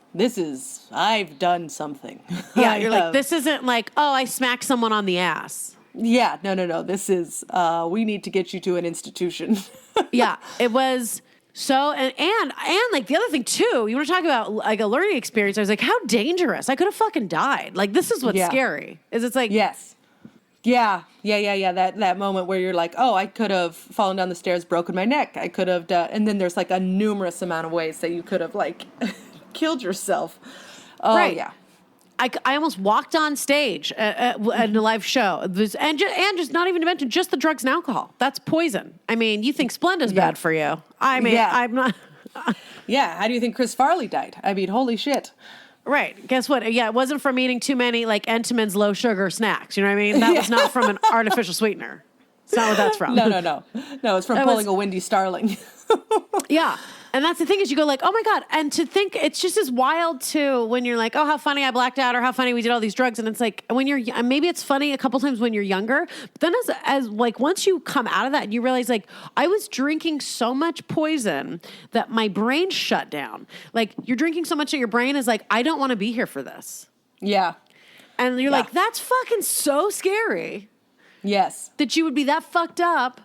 I've done something. Yeah. You're like, this isn't like, oh, I smacked someone on the ass. Yeah. No. This is, we need to get you to an institution. Yeah. It was so, and like the other thing too, you want to talk about like a learning experience. I was like, how dangerous. I could have fucking died. Like, this is what's scary, is it's like, yes. Yeah. That moment where you're like, oh, I could have fallen down the stairs, broken my neck. I could have done, and then there's like a numerous amount of ways that you could have like killed yourself. Oh, right. Yeah. I almost walked on stage at a live show. And just not even to mention just the drugs and alcohol. That's poison. I mean, you think Splenda's bad for you. I mean, I'm not. Yeah. How do you think Chris Farley died? I mean, holy shit. Right. Guess what? Yeah, it wasn't from eating too many like Entenmann's low sugar snacks. You know what I mean? That was not from an artificial sweetener. It's not what that's from. No. No, it's from pulling a Wendi Starling. Yeah. And that's the thing is you go like, oh my God. And to think it's just as wild too when you're like, oh, how funny I blacked out or how funny we did all these drugs. And it's like when you're, maybe it's funny a couple times when you're younger, but then as like once you come out of that and you realize like I was drinking so much poison that my brain shut down. Like you're drinking so much that your brain is like, I don't want to be here for this. Yeah. And you're like, that's fucking so scary. Yes. That you would be that fucked up.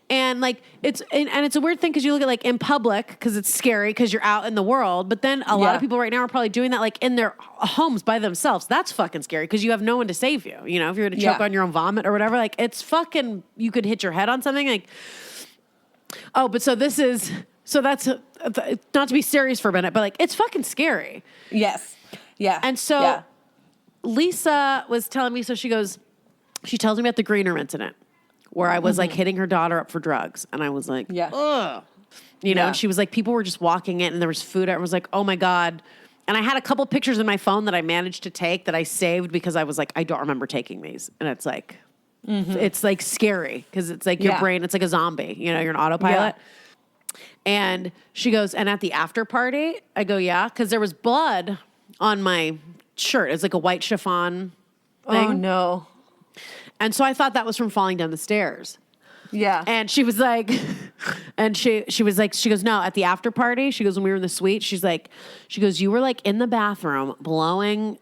And like it's a weird thing because you look at like in public because it's scary because you're out in the world. But then a lot of people right now are probably doing that like in their homes by themselves. That's fucking scary because you have no one to save you. You know, if you're going to choke on your own vomit or whatever, like it's fucking, you could hit your head on something like, oh, but so that's not to be serious for a minute, but like it's fucking scary. Yes. Yeah. And so Lisa was telling me, so she tells me about the Green Room incident. Where I was like hitting her daughter up for drugs. And I was like, ugh. You know, and she was like, people were just walking in and there was food. I was like, oh my God. And I had a couple pictures in my phone that I managed to take that I saved because I was like, I don't remember taking these. And it's like, it's like scary because it's like your brain, it's like a zombie. You know, you're an autopilot. Yeah. And she goes, and at the after party, I go, yeah, because there was blood on my shirt. It's like a white chiffon thing. Oh no. And so I thought that was from falling down the stairs. Yeah. And she was like, and she goes, no, at the after party, she goes, when we were in the suite, she goes, you were like in the bathroom blowing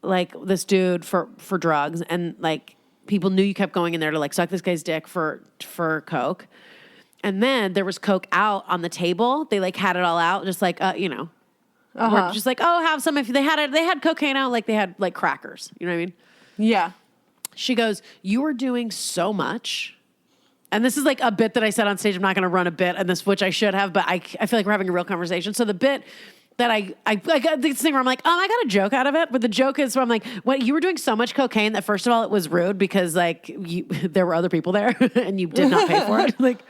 like this dude for drugs. And like people knew you kept going in there to like suck this guy's dick for coke. And then there was coke out on the table. They like had it all out, just like, you know, we're just like, oh, have some. If they had cocaine out, like they had like crackers. You know what I mean? Yeah. She goes, you were doing so much. And this is like a bit that I said on stage. I'm not going to run a bit on this, which I should have, but I feel like we're having a real conversation. So the bit that I got this thing where I'm like, oh, I got a joke out of it. But the joke is where I'm like, what, you were doing so much cocaine that first of all, it was rude because like there were other people there and you did not pay for it. Like,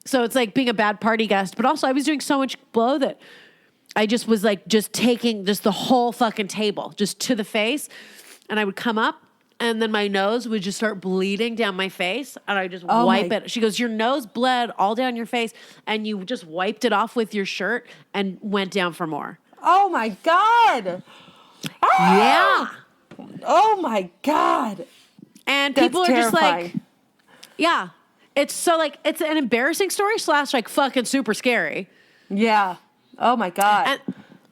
so it's like being a bad party guest. But also I was doing so much blow that I just was like, just taking just the whole fucking table just to the face. And I would come up. And then my nose would just start bleeding down my face. And I just wipe it. She goes, your nose bled all down your face. And you just wiped it off with your shirt and went down for more. Oh, my God. Yeah. Oh, my God. And people are just like, yeah. It's so like, it's an embarrassing story / like fucking super scary. Yeah. Oh, my God.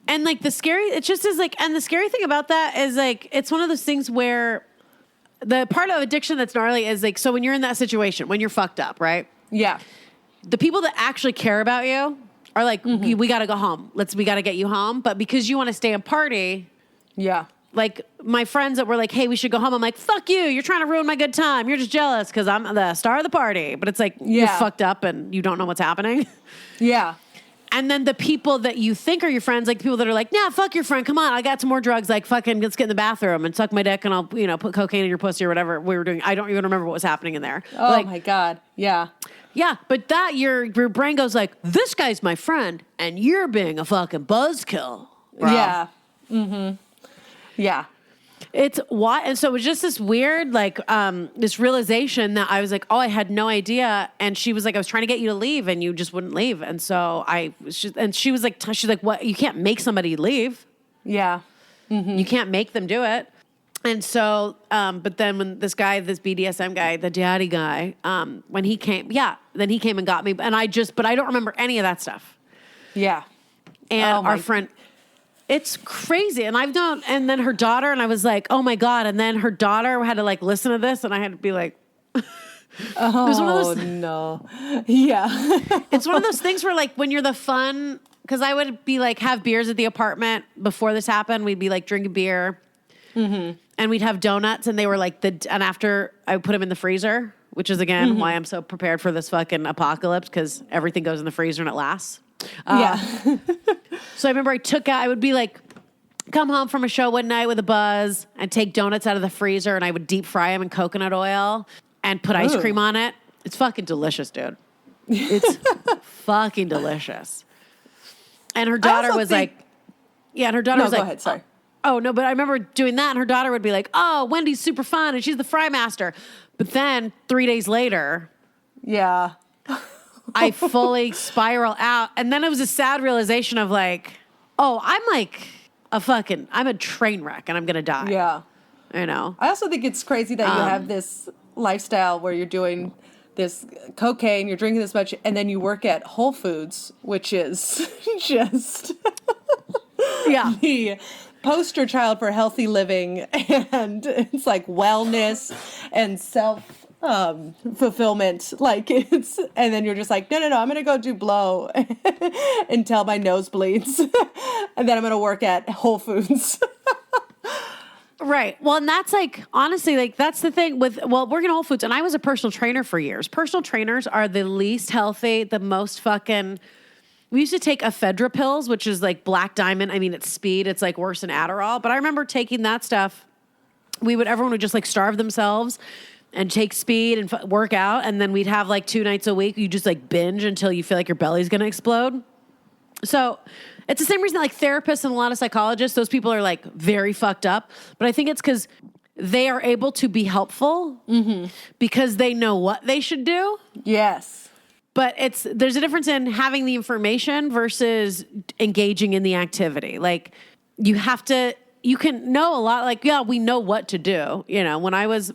And like the scary, it just is like, and the scary thing about that is like, it's one of those things where the part of addiction that's gnarly is like, so when you're in that situation, when you're fucked up, right? Yeah. The people that actually care about you are like, we got to go home. We got to get you home. But because you want to stay and party. Yeah. Like my friends that were like, hey, we should go home. I'm like, fuck you. You're trying to ruin my good time. You're just jealous because I'm the star of the party. But it's like, you're fucked up and you don't know what's happening. Yeah. And then the people that you think are your friends, like the people that are like, nah, fuck your friend. Come on, I got some more drugs. Like, fucking, let's get in the bathroom and suck my dick and I'll, you know, put cocaine in your pussy or whatever we were doing. I don't even remember what was happening in there. Oh, like, my God. Yeah. Yeah, but that your brain goes like, this guy's my friend and you're being a fucking buzzkill. Bro. Yeah. Mm-hmm. Yeah. It's why, and so it was just this weird, like, this realization that I was like, oh, I had no idea. And she was like, I was trying to get you to leave, and you just wouldn't leave. And so she was like, she's like, what? You can't make somebody leave. Yeah. Mm-hmm. You can't make them do it. And so, but then when this BDSM guy, the daddy guy, when he came, then he came and got me, and but I don't remember any of that stuff. Yeah. And our friend. It's crazy. And and then her daughter, and I was like, oh my God. And then her daughter had to like listen to this, and I had to be like, oh, it was one of those, no. Yeah. It's one of those things where like when you're the fun, because I would be like, have beers at the apartment before this happened. We'd be like drinking beer and we'd have donuts, and they were like and after I would put them in the freezer, which is again why I'm so prepared for this fucking apocalypse, because everything goes in the freezer and it lasts. Yeah. So I remember I would be like, come home from a show one night with a buzz and take donuts out of the freezer, and I would deep fry them in coconut oil and put ice cream on it. It's fucking delicious, dude. It's fucking delicious. And her daughter was like, and her daughter was like, go ahead, sorry. Oh, no, but I remember doing that, and her daughter would be like, oh, Wendy's super fun, and she's the fry master. But then 3 days later. Yeah. I fully spiral out. And then it was a sad realization of like, oh, I'm like I'm a train wreck and I'm going to die. Yeah. You know? I also think it's crazy that you have this lifestyle where you're doing this cocaine, you're drinking this much, and then you work at Whole Foods, which is just the poster child for healthy living, and it's like wellness and self fulfillment. Like and then you're just like, no, I'm gonna go do blow until my nose bleeds, and then I'm gonna work at Whole Foods. Right. Well, and that's like, honestly, like that's the thing with, working at Whole Foods, and I was a personal trainer for years. Personal trainers are the least healthy, the most fucking, we used to take ephedra pills, which is like Black Diamond. I mean, it's speed. It's like worse than Adderall. But I remember taking that stuff. Everyone would just like starve themselves and take speed and work out. And then we'd have like 2 nights a week. You just like binge until you feel like your belly's going to explode. So it's the same reason that like therapists and a lot of psychologists, those people are like very fucked up. But I think it's because they are able to be helpful because they know what they should do. Yes. But there's a difference in having the information versus engaging in the activity. Like you can know a lot. Like, yeah, we know what to do. You know, when I was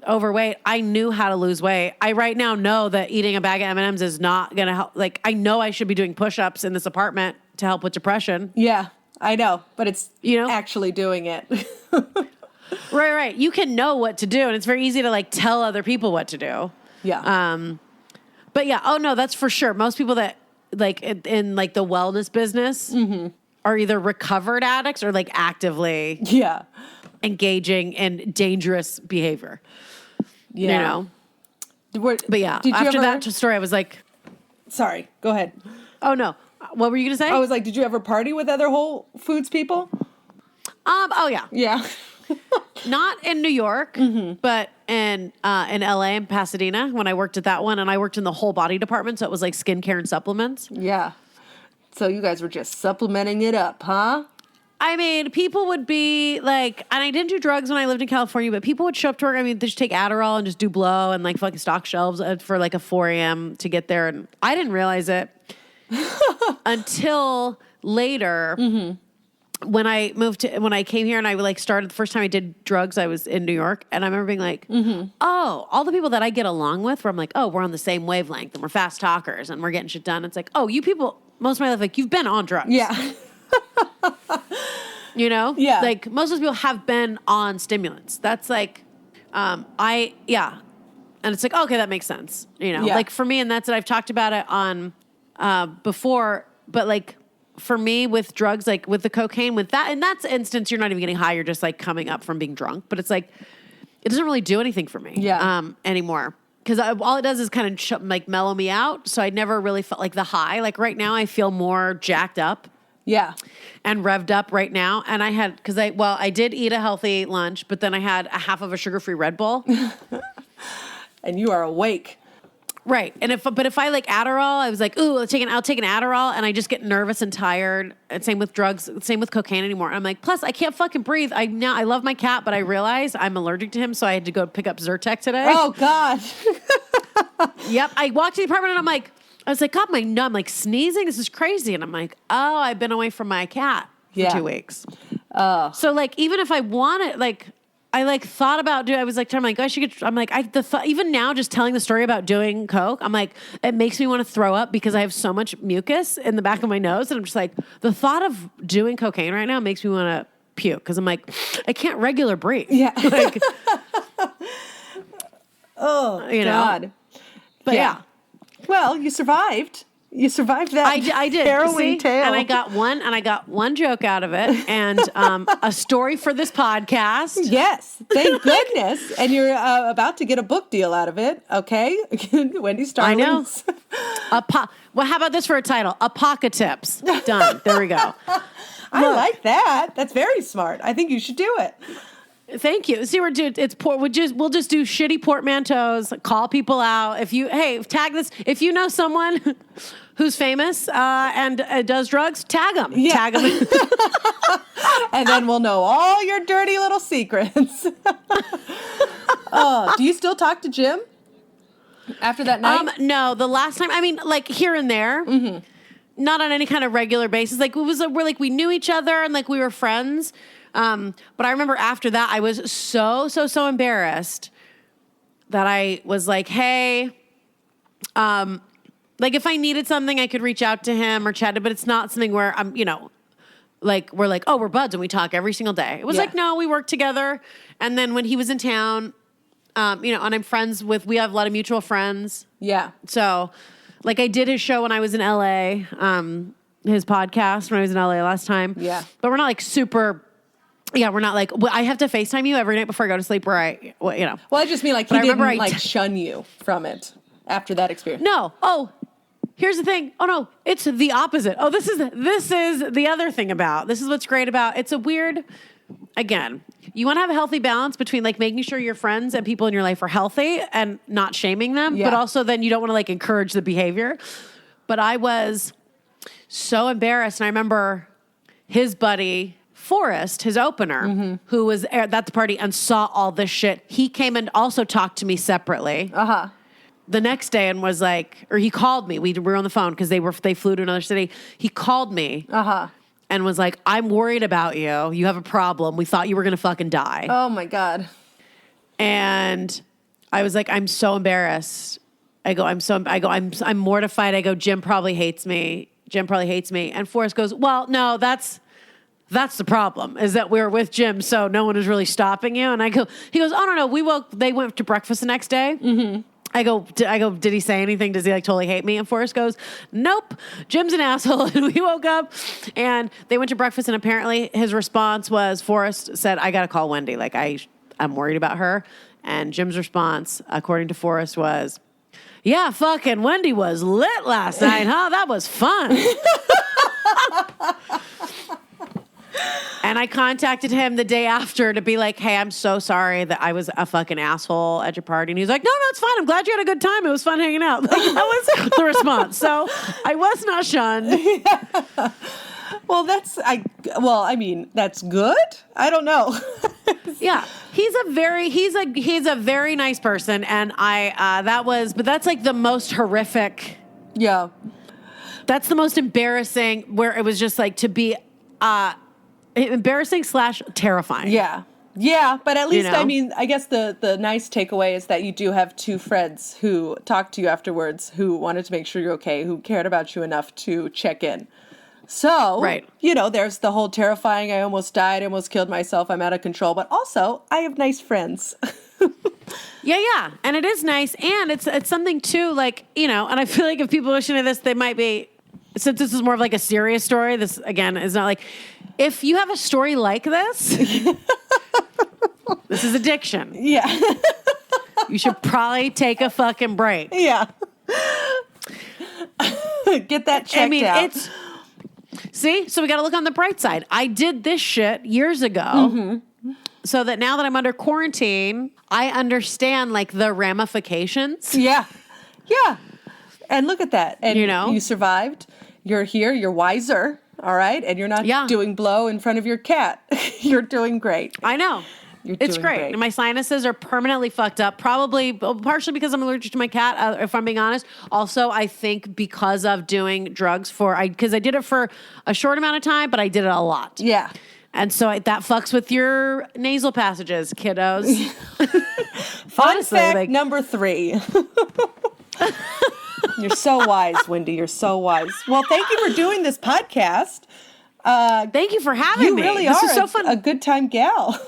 overweight, I knew how to lose weight. I right now know that eating a bag of M&Ms is not going to help. Like, I know I should be doing push-ups in this apartment to help with depression. Yeah, I know, but it's actually doing it. Right. You can know what to do, and it's very easy to like tell other people what to do. Yeah. But yeah, oh no, that's for sure. Most people that like in like the wellness business are either recovered addicts or like actively engaging in dangerous behavior. Yeah. You know? But yeah, after that story, I was like... Sorry, go ahead. Oh, no. What were you going to say? I was like, did you ever party with other Whole Foods people? Oh, yeah. Yeah. Not in New York, but in LA and Pasadena when I worked at that one. And I worked in the whole body department, so it was like skincare and supplements. Yeah. So you guys were just supplementing it up, huh? I mean, people would be like, and I didn't do drugs when I lived in California, but people would show up to work. I mean, they just take Adderall and just do blow and like fucking stock shelves for like a 4 a.m. to get there. And I didn't realize it until later when I came here and I like started the first time I did drugs, I was in New York. And I remember being like, oh, all the people that I get along with where I'm like, oh, we're on the same wavelength and we're fast talkers and we're getting shit done. It's like, oh, you people, most of my life, like you've been on drugs. Yeah. You know? Yeah. Like most of those people have been on stimulants. That's like, And it's like, okay, that makes sense. You know, like for me, and that's it. I've talked about it on before, but like for me with drugs, like with the cocaine, with that, in that instance, you're not even getting high. You're just like coming up from being drunk, but it's like, it doesn't really do anything for me anymore. Because all it does is kind of like mellow me out. So I never really felt like the high. Like right now I feel more jacked up. Yeah. And revved up right now. And I had, I did eat a healthy lunch, but then I had a half of a sugar-free Red Bull. And you are awake. Right. And if I like Adderall, I was like, ooh, I'll take an Adderall, and I just get nervous and tired. And same with drugs, same with cocaine anymore. And I'm like, plus I can't fucking breathe. I love my cat, but I realize I'm allergic to him, so I had to go pick up Zyrtec today. Oh God. Yep. I walked to the apartment and I was like, God, I'm like sneezing. This is crazy. And I'm like, oh, I've been away from my cat for 2 weeks. Oh. So like, even if I wanted, like, I like thought about doing, I was like, I'm like, I should get, I'm like, even now just telling the story about doing coke, I'm like, it makes me want to throw up because I have so much mucus in the back of my nose. And I'm just like, the thought of doing cocaine right now makes me want to puke. Cause I'm like, I can't regular breathe. Yeah. Like, oh, you God. know? But yeah. Well, you survived. You survived that. I did. Harrowing tale. And I got one joke out of it, and a story for this podcast. Yes, thank goodness. And you're about to get a book deal out of it. Okay, Wendi Starling. I know. Well, how about this for a title? Apocalypse. Done. There we go. I like that. That's very smart. I think you should do it. Thank you. See, we'll just do shitty portmanteaus. Call people out. Tag this. If you know someone who's famous and does drugs, tag them. Yeah. Tag them. And then we'll know all your dirty little secrets. Oh, do you still talk to Jim? After that night? No, the last time, I mean, like here and there, not on any kind of regular basis. Like we're like, we knew each other and like we were friends. But I remember after that, I was so embarrassed that I was like, hey, like if I needed something, I could reach out to him or chat, but it's not something where I'm, like we're like, oh, we're buds and we talk every single day. It was like, no, we work together. And then when he was in town, and I'm friends with, we have a lot of mutual friends. Yeah. So like I did his show when I was in LA, his podcast when I was in LA last time. Yeah. But we're not like super, we're not like, I have to FaceTime you every night before I go to sleep where Well, I just mean like he didn't shun you from it after that experience. No. Oh, here's the thing. Oh no, it's the opposite. Oh, this is the other thing this is what's great about, it's a weird, again, you want to have a healthy balance between like making sure your friends and people in your life are healthy and not shaming them, but also then you don't want to like encourage the behavior. But I was so embarrassed. And I remember his buddy, Forrest, his opener, who was at the party and saw all this shit. He came and also talked to me separately. The next day and was like, or he called me. We were on the phone because they flew to another city. He called me. And was like, I'm worried about you. You have a problem. We thought you were going to fucking die. Oh my God. And I was like, I'm so embarrassed. I'm mortified. I go, Jim probably hates me. And Forrest goes, well, no, that's the problem is that we're with Jim. So no one is really stopping you. And he goes, oh no, they went to breakfast the next day. I go, did he say anything? Does he like totally hate me? And Forrest goes, nope, Jim's an asshole. And we woke up and they went to breakfast. And apparently his response was, Forrest said, I got to call Wendi. Like I'm worried about her. And Jim's response, according to Forrest, was, yeah, fucking Wendi was lit last night, huh? That was fun. And I contacted him the day after to be like, hey, I'm so sorry that I was a fucking asshole at your party. And he was like, no, it's fine. I'm glad you had a good time. It was fun hanging out. Like, that was the response. So I was not shunned. Yeah. Well, I mean, that's good. I don't know. Yeah. He's a very nice person. And but that's like the most horrific. Yeah. That's the most embarrassing where it was just like to be, embarrassing / terrifying. Yeah, but at least, I mean, I guess the nice takeaway is that you do have two friends who talked to you afterwards, who wanted to make sure you're okay, who cared about you enough to check in. So, right. There's the whole terrifying, I almost died, I almost killed myself, I'm out of control, but also I have nice friends. Yeah. And it is nice. And it's something too, like, and I feel like if people listen to this, they might be, since this is more of like a serious story, this again is not like, if you have a story like this, this is addiction. Yeah. You should probably take a fucking break. Yeah. Get that checked out. See? So we got to look on the bright side. I did this shit years ago. So that now that I'm under quarantine, I understand like the ramifications. Yeah. And look at that. And you survived. You're here. You're wiser. All right. And you're not doing blow in front of your cat. You're doing great. I know. It's great. And my sinuses are permanently fucked up, probably partially because I'm allergic to my cat, if I'm being honest. Also, I think because of doing drugs because I did it for a short amount of time, but I did it a lot. Yeah. And so that fucks with your nasal passages, kiddos. Fun fact number 3. You're so wise, Wendi. You're so wise. Well, thank you for doing this podcast. Thank you for having me. You really this are is so fun. A good time gal.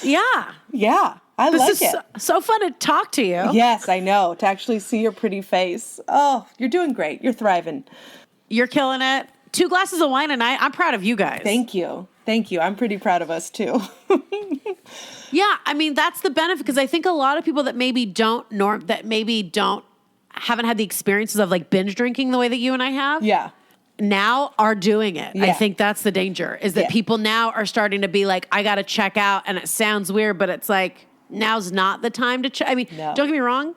Yeah. I like it. So fun to talk to you. Yes, I know. To actually see your pretty face. Oh, you're doing great. You're thriving. You're killing it. 2 glasses of wine a night. I'm proud of you guys. Thank you. I'm pretty proud of us too. Yeah, I mean that's the benefit because I think a lot of people that haven't had the experiences of like binge drinking the way that you and I have. Yeah. Now are doing it. Yeah. I think that's the danger is that people now are starting to be like, I got to check out. And it sounds weird, but it's like, now's not the time to check. I mean, Don't get me wrong.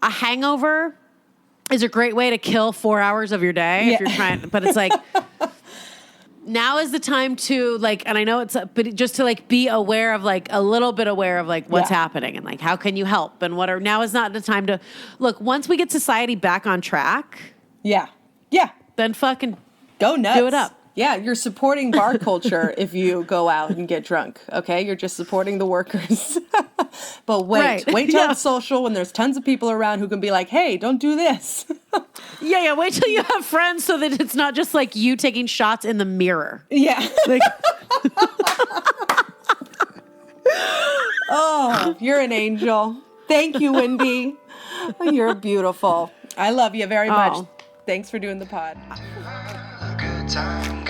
A hangover is a great way to kill 4 hours of your day if you're trying, but it's like, now is the time to like, and I know it's, but just to like be aware of like a little bit aware of like what's happening and like how can you help and what are, now is not the time to look, once we get society back on track. Yeah. Then fucking go nuts. Do it up. Yeah, you're supporting bar culture if you go out and get drunk, okay? You're just supporting the workers. But wait till it's social when there's tons of people around who can be like, hey, don't do this. Yeah, wait till you have friends so that it's not just like you taking shots in the mirror. Yeah. Like, oh, you're an angel. Thank you, Wendi. You're beautiful. I love you very much. Thanks for doing the pod. Good time.